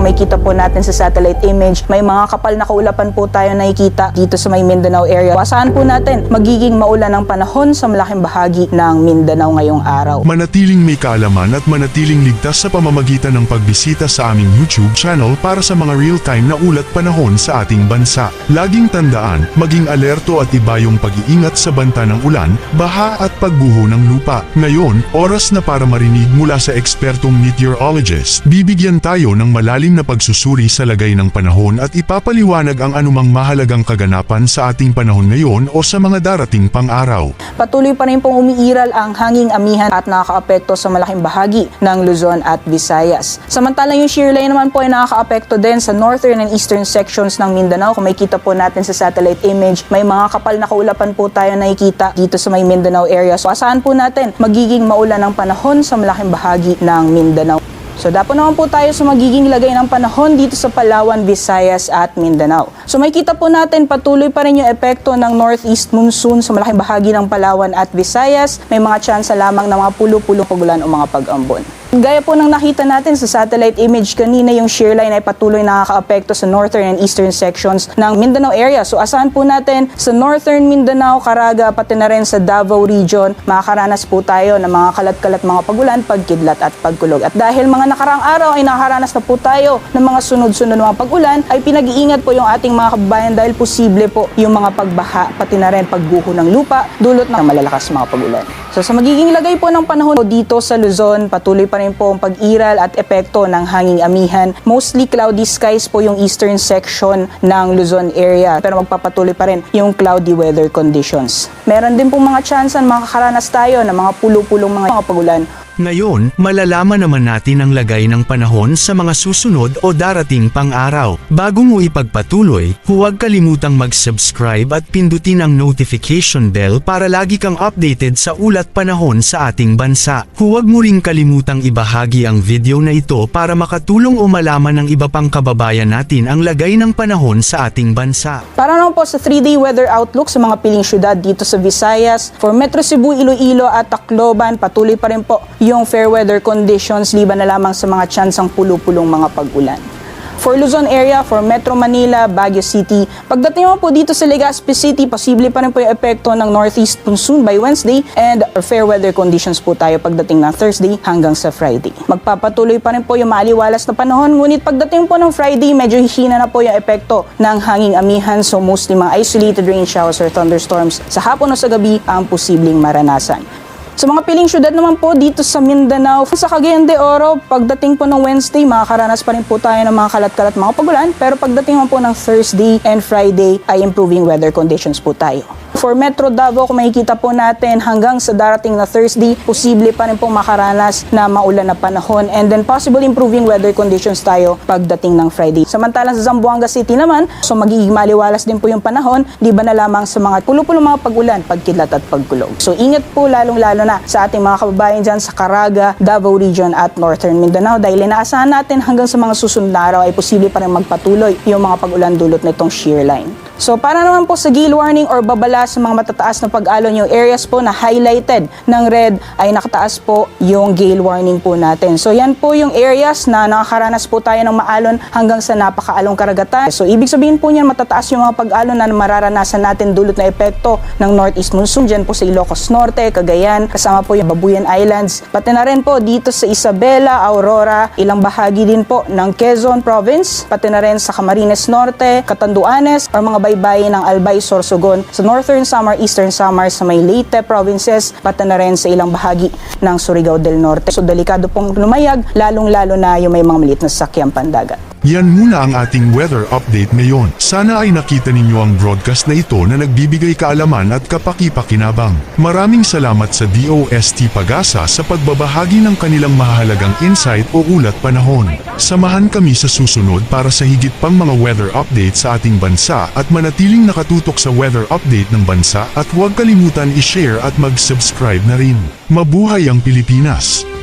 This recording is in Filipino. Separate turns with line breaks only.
makikita po natin sa satellite image, may mga kapal na kaulapan po tayo nakikita dito sa may Mindanao area. Asahan po natin magiging maulan ng panahon sa malaking bahagi ng Mindanao ngayong araw.
Manatiling may kaalaman at manatiling ligtas sa pamamagitan ng pagbisita sa aming YouTube channel para sa mga real-time na ulat panahon sa ating bansa. Laging tandaan, maging alerto at iba yung pag-iingat sa banta ng ulan, baha at pagguho ng lupa. Ngayon, oras na para marinig mula sa ekspertong meteorologist. Bibigyan tayo ng malalim na pagsusuri sa lagay ng panahon at ipapaliwanag ang anumang mahalagang kaganapan sa ating panahon ngayon o sa mga darating pang araw.
Patuloy pa rin pong umiiral ang hanging amihan at nakakaapekto sa malaking bahagi ng Luzon at Visayas. Samantalang yung shear line naman po ay nakakaapekto din sa northern and eastern sections ng Mindanao. Kung makikita po natin sa satellite image, may mga kapal na kaulapan po tayo nakikita dito sa may Mindanao area. So asahan po natin magiging maulan ng panahon sa malaking bahagi ng Mindanao. So dapat naman po tayo sa magiging lagay ng panahon dito sa Palawan, Visayas at Mindanao. So makikita po natin patuloy pa rin yung epekto ng northeast monsoon sa malaking bahagi ng Palawan at Visayas. May mga tsansa lamang ng mga pulo-pulong pagulan o mga pag-ambon. Gaya po ng nakita natin sa satellite image kanina, yung shear line ay patuloy nakakaapekto sa northern and eastern sections ng Mindanao area. So asahan po natin sa northern Mindanao, Caraga, pati na rin sa Davao region, makakaranas po tayo ng mga kalat-kalat mga pagulan, pagkidlat at pagkulog. At dahil mga nakaraang araw ay nakakaranas na po tayo ng mga sunod-sunod mga pagulan, ay pinag-iingat po yung ating mga kababayan dahil posible po yung mga pagbaha, pati na rin pagguho ng lupa, dulot ng malalakas mga pagulan. So sa magiging lagay po ng panahon dito sa Luzon, patuloy pa rin po ang pag-iral at epekto ng hanging amihan. Mostly cloudy skies po yung eastern section ng Luzon area, pero magpapatuloy pa rin yung cloudy weather conditions. Meron din po mga chance na makakaranas tayo ng mga pulo-pulong mga pagulan.
Ngayon, malalaman naman natin ang lagay ng panahon sa mga susunod o darating pang araw. Bago mo ipagpatuloy, huwag kalimutang mag-subscribe at pindutin ang notification bell para lagi kang updated sa ulat panahon sa ating bansa. Huwag mo ring kalimutang ibahagi ang video na ito para makatulong o malaman ng iba pang kababayan natin ang lagay ng panahon sa ating bansa.
Para naman po sa 3-day weather outlook sa mga piling syudad dito sa Visayas, for Metro Cebu, Iloilo at Tacloban, patuloy pa rin po yung fair weather conditions, liban na lamang sa mga tsansang pulo-pulong mga pag-ulan. For Luzon area, for Metro Manila, Baguio City, pagdating naman po dito sa Legazpi City, posible pa rin po yung epekto ng northeast monsoon by Wednesday and fair weather conditions po tayo pagdating ng Thursday hanggang sa Friday. Magpapatuloy pa rin po yung maaliwalas na panahon, ngunit pagdating po ng Friday, medyo hihina na po yung epekto ng hanging amihan, so mostly mga isolated rain showers or thunderstorms sa hapon o sa gabi ang posibleng maranasan. Sa mga piling syudad naman po dito sa Mindanao, sa Cagayan de Oro, pagdating po ng Wednesday, makakaranas pa rin po tayo ng mga kalat-kalat mga pagulan, pero pagdating naman po ng Thursday and Friday ay improving weather conditions po tayo. For Metro Davao, kung makikita po natin hanggang sa darating na Thursday, posible pa rin pong makaranas na maulan na panahon and then possible improving weather conditions tayo pagdating ng Friday. Samantalang sa Zamboanga City naman, so magiging maliwalas din po yung panahon, liban na lamang sa mga pulo-pulo mga pagulan, pagkidlat at pagkulog. So ingat po lalong-lalo na sa ating mga kababayan dyan sa Caraga, Davao Region at Northern Mindanao dahil inaasahan natin hanggang sa mga susunod na araw ay posible pa rin magpatuloy yung mga pagulan dulot na itong shear line. So para naman po sa gale warning or babala sa mga matataas na pag-alon, yung areas po na highlighted ng red ay nakataas po yung gale warning po natin. So yan po yung areas na nakakaranas po tayo ng maalon hanggang sa napakaalong karagatan. So ibig sabihin po niyan matataas yung mga pag-alon na mararanasan natin dulot na epekto ng northeast monsoon dyan po sa Ilocos Norte, Cagayan, kasama po yung Babuyan Islands, pati na rin po dito sa Isabela, Aurora, ilang bahagi din po ng Quezon Province, pati na rin sa Camarines Norte, Catanduanes, or mga baybay ng Albay, Sorsogon, sa Northern Samar, Eastern Samar, sa may Leyte provinces, pati na rin sa ilang bahagi ng Surigao del Norte. So delikado pong lumayag, lalong-lalo na yung may mga maliit na sasakyang pandagat.
Yan muna ang ating weather update ngayon. Sana ay nakita ninyo ang broadcast na ito na nagbibigay kaalaman at kapaki-pakinabang. Maraming salamat sa DOST Pag-asa sa pagbabahagi ng kanilang mahalagang insight o ulat panahon. Samahan kami sa susunod para sa higit pang mga weather update sa ating bansa at manatiling nakatutok sa weather update ng bansa at huwag kalimutan i-share at mag-subscribe na rin. Mabuhay ang Pilipinas!